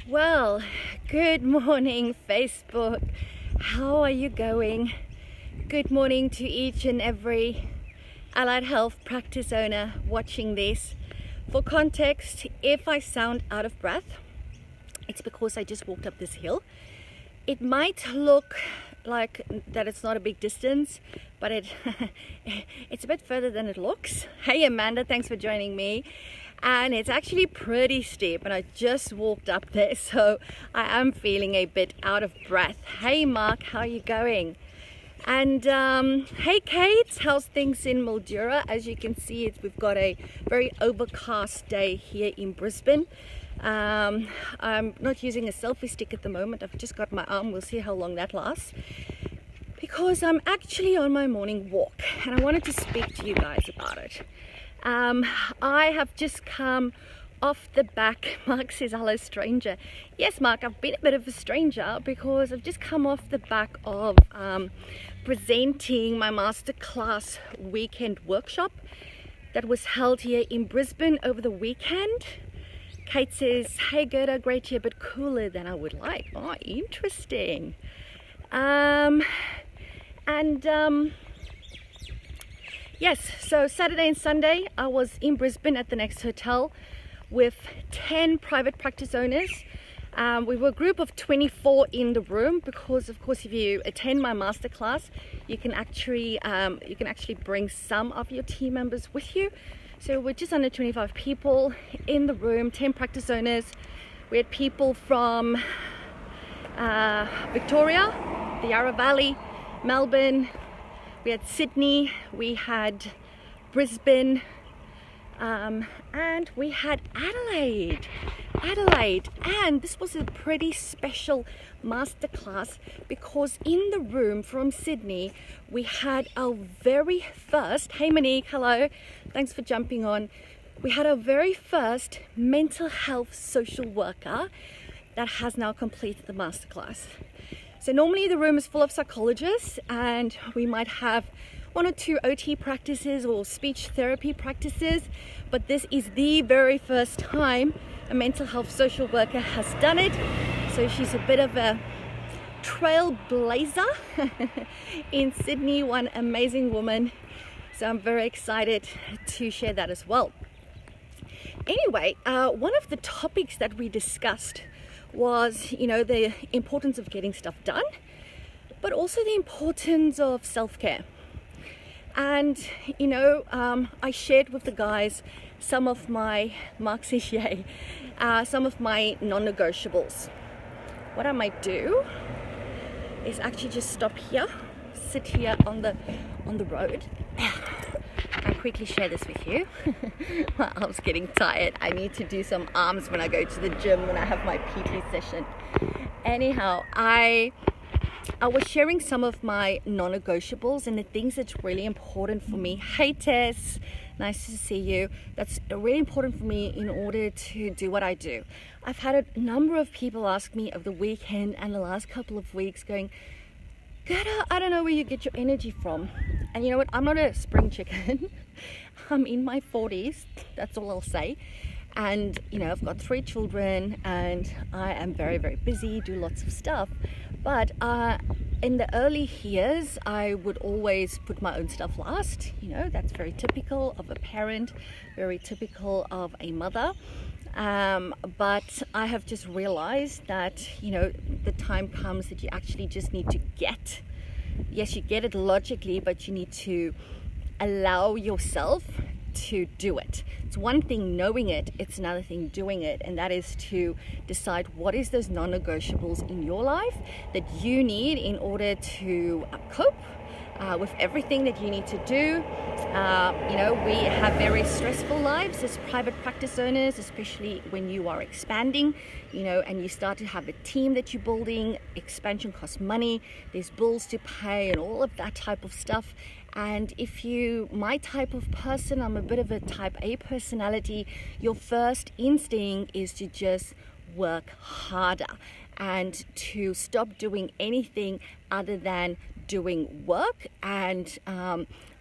Well, good morning, Facebook. How are you going? Good morning to each and every allied health practice owner watching this. For context, if I sound out of breath, it's because I just walked up this hill. It might look like that it's not a big distance, but it's a bit further than it looks. Hey Amanda, thanks for joining me. And it's actually pretty steep, and I just walked up there, so I am feeling a bit out of breath. Hey Mark, how are you going? And hey Kate, how's things in Mildura? As you can see, we've got a very overcast day here in Brisbane. I'm not using a selfie stick at the moment. I've just got my arm. We'll see how long that lasts, because I'm actually on my morning walk and I wanted to speak to you guys about it. I have just come off the back. Mark says hello stranger. Yes Mark, I've been a bit of a stranger because I've just come off the back of presenting my masterclass weekend workshop that was held here in Brisbane over the weekend. Kate says, hey Gerda, great year but cooler than I would like. Oh, interesting. Yes, so Saturday and Sunday I was in Brisbane at the next hotel with 10 private practice owners. We were a group of 24 in the room because, of course, if you attend my masterclass, you can actually bring some of your team members with you. So we're just under 25 people in the room, 10 practice owners. We had people from Victoria, the Yarra Valley, Melbourne, we had Sydney, we had Brisbane, and we had Adelaide. And this was a pretty special masterclass because in the room from Sydney we had our very first, hey Monique, hello, thanks for jumping on. We had our very first mental health social worker that has now completed the masterclass. So normally the room is full of psychologists and we might have 1 or 2 OT practices or speech therapy practices, but this is the very first time a mental health social worker has done it. So she's a bit of a trailblazer in Sydney, one amazing woman. So I'm very excited to share that as well. Anyway, one of the topics that we discussed was, the importance of getting stuff done, but also the importance of self-care. And, I shared with the guys some of my, Mark says yay, some of my non-negotiables. What I might do is actually just stop here, sit here on the road, and quickly share this with you. My arm's getting tired. I need to do some arms when I go to the gym, when I have my PT session. Anyhow, I was sharing some of my non-negotiables and the things that's really important for me. Hey Tess, nice to see you. That's really important for me in order to do what I do. I've had a number of people ask me over the weekend and the last couple of weeks going, Gerda, I don't know where you get your energy from. And you know what? I'm not a spring chicken. I'm in my 40s. That's all I'll say. And, I've got 3 children and I am very, very busy, do lots of stuff. But in the early years, I would always put my own stuff last. That's very typical of a parent, very typical of a mother. But I have just realized that, the time comes that you actually just need to get. Yes, you get it logically, but you need to allow yourself to do it. It's one thing knowing it, it's another thing doing it, and that is to decide what is those non-negotiables in your life that you need in order to cope with everything that you need to do. We have very stressful lives as private practice owners, especially when you are expanding, and you start to have a team that you're building. Expansion costs money, there's bills to pay and all of that type of stuff. And if my type of person, I'm a bit of a type A personality, your first instinct is to just work harder and to stop doing anything other than doing work, and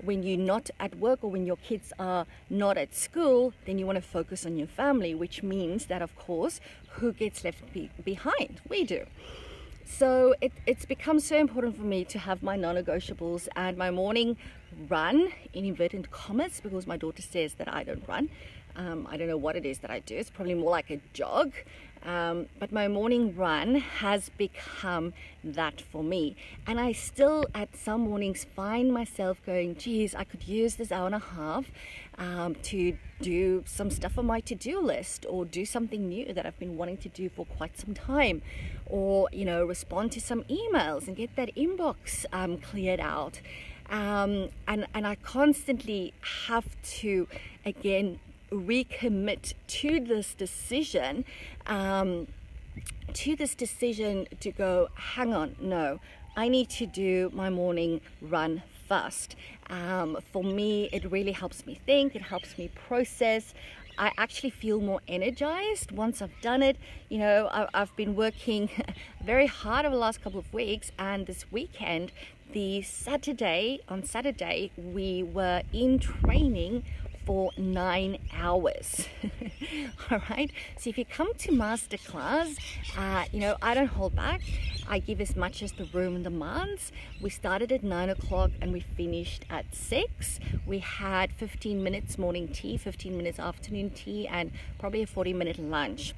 when you're not at work or when your kids are not at school, then you want to focus on your family, which means that, of course, who gets left behind? We do. So it's become so important for me to have my non-negotiables and my morning run, in inverted commas, because my daughter says that I don't run. I don't know what it is that I do. It's probably more like a jog. But my morning run has become that for me. And I still, at some mornings, find myself going, geez, I could use this hour and a half to do some stuff on my to-do list, or do something new that I've been wanting to do for quite some time, or, you know, respond to some emails and get that inbox cleared out. And I constantly have to, again, recommit to this decision to go, hang on, no, I need to do my morning run first. For me, it really helps me think, it helps me process. I actually feel more energized once I've done it. You know, I've been working very hard over the last couple of weeks, and this weekend, on Saturday, we were in training for 9 hours. All right, so if you come to masterclass, you know, I don't hold back. I give as much as the room demands. We started at 9 o'clock and we finished at 6. We had 15 minutes morning tea, 15 minutes afternoon tea, and probably a 40-minute lunch.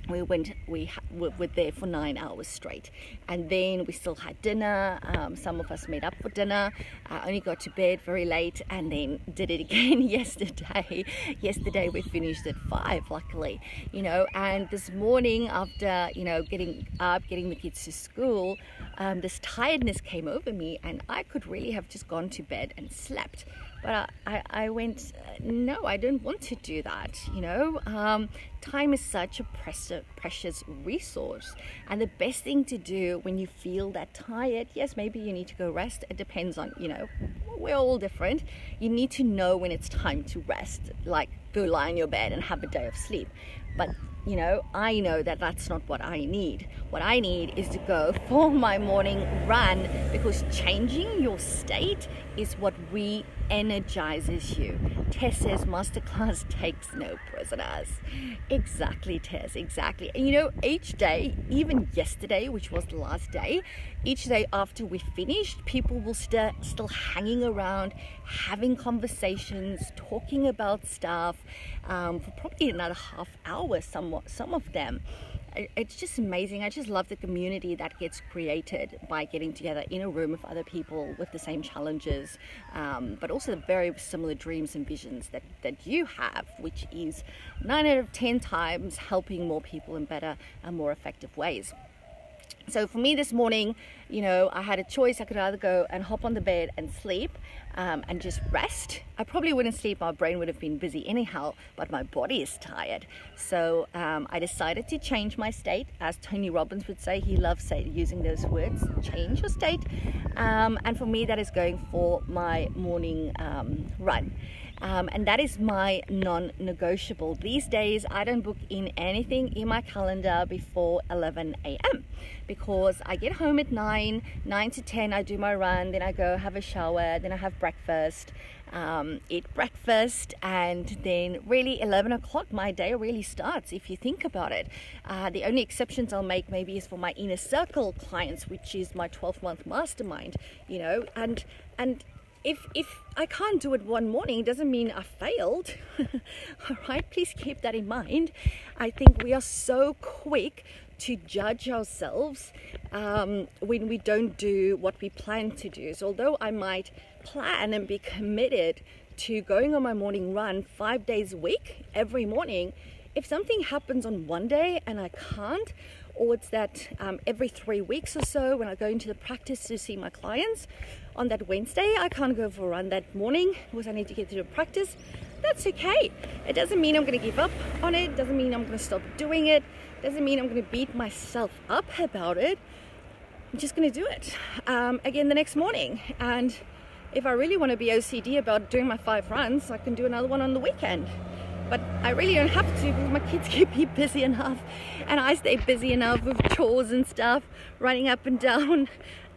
We were there for 9 hours straight, and then we still had dinner. Some of us made up for dinner. I only got to bed very late, and then did it again yesterday. Yesterday we finished at 5, luckily, you know. And this morning, after, you know, getting up, getting the kids to school, this tiredness came over me, and I could really have just gone to bed and slept. But I went, no, I don't want to do that, you know. Time is such a precious resource. And the best thing to do when you feel that tired, yes, maybe you need to go rest. It depends on, you know, we're all different. You need to know when it's time to rest, like go lie in your bed and have a day of sleep. But, you know, I know that that's not what I need. What I need is to go for my morning run, because changing your state is what re-energizes you. Tess says masterclass takes no prisoners. Exactly, Tess, exactly. And you know, each day, even yesterday, which was the last day, each day after we finished, people will still hanging around, having conversations, talking about stuff for probably another half hour, some of them. It's just amazing. I just love the community that gets created by getting together in a room with other people with the same challenges, but also the very similar dreams and visions that you have, which is 9 out of 10 times helping more people in better and more effective ways. So for me this morning, you know, I had a choice. I could either go and hop on the bed and sleep and just rest. I probably wouldn't sleep. My brain would have been busy anyhow, but my body is tired. So I decided to change my state. As Tony Robbins would say, he loves using those words, change your state. And for me, that is going for my morning run. And that is my non-negotiable. These days, I don't book in anything in my calendar before 11 a.m. because I get home at 9 to 10, I do my run, then I go have a shower, then I have breakfast, eat breakfast, and then really 11 o'clock, my day really starts, if you think about it. The only exceptions I'll make maybe is for my inner circle clients, which is my 12-month mastermind, you know, and if I can't do it one morning, it doesn't mean I failed. All right, please keep that in mind. I think we are so quick to judge ourselves when we don't do what we plan to do. So although I might plan and be committed to going on my morning run 5 days a week, every morning, if something happens on one day and I can't, or it's that every 3 weeks or so when I go into the practice to see my clients, on that Wednesday I can't go for a run that morning because I need to get through the practice, that's okay. It doesn't mean I'm going to give up on it, doesn't mean I'm going to stop doing it, doesn't mean I'm going to beat myself up about it. I'm just going to do it again the next morning. And if I really want to be OCD about doing my 5 runs, I can do another one on the weekend. But I really don't have to because my kids keep me busy enough and I stay busy enough with chores and stuff, running up and down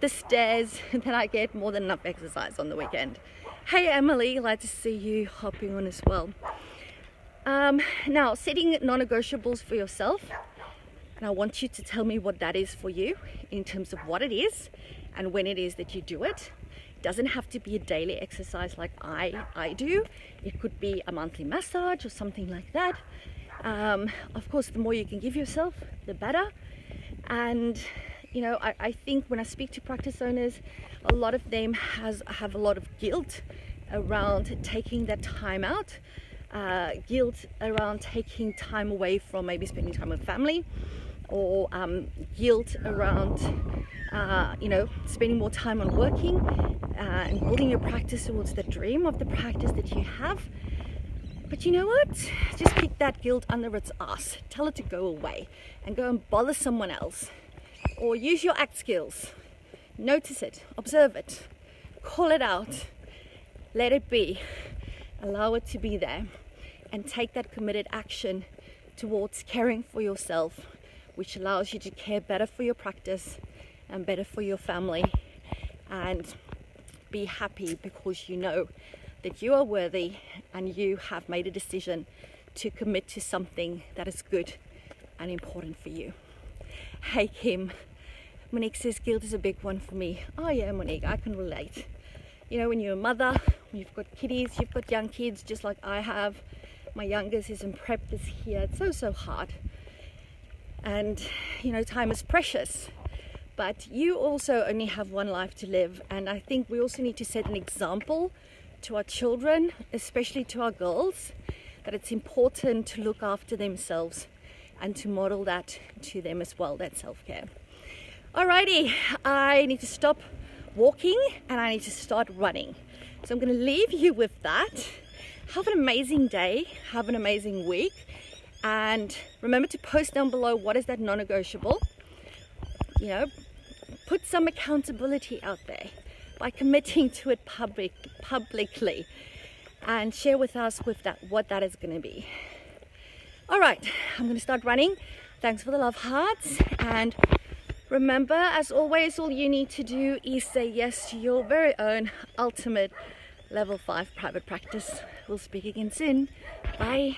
the stairs, then I get more than enough exercise on the weekend. Hey Emily, glad to see you hopping on as well. Now, setting non-negotiables for yourself, and I want you to tell me what that is for you in terms of what it is and when it is that you do it. It doesn't have to be a daily exercise like I do. It could be a monthly massage or something like that. Of course, the more you can give yourself, the better. And you know, I think when I speak to practice owners, a lot of them have a lot of guilt around taking that time out, guilt around taking time away from maybe spending time with family, or guilt around you know, spending more time on working and building your practice towards the dream of the practice that you have. But you know what? Just kick that guilt under its ass. Tell it to go away and go and bother someone else. Or use your ACT skills. Notice it, observe it, call it out, let it be, allow it to be there, and take that committed action towards caring for yourself, which allows you to care better for your practice and better for your family, and be happy because you know that you are worthy and you have made a decision to commit to something that is good and important for you. Hey Kim, Monique says guilt is a big one for me. Oh yeah, Monique, I can relate. You know, when you're a mother, when you've got kiddies, you've got young kids just like I have. My youngest is in prep this year. It's so hard. And you know, time is precious. But you also only have one life to live. And I think we also need to set an example to our children, especially to our girls, that it's important to look after themselves and to model that to them as well, that self-care. Alrighty, I need to stop walking and I need to start running. So I'm going to leave you with that. Have an amazing day, have an amazing week, and remember to post down below what is that non-negotiable. You know, put some accountability out there by committing to it publicly, and share with us what that is going to be. All right, I'm going to start running. Thanks for the love hearts, and remember, as always, all you need to do is say yes to your very own ultimate level 5 private practice. We'll speak again soon. Bye.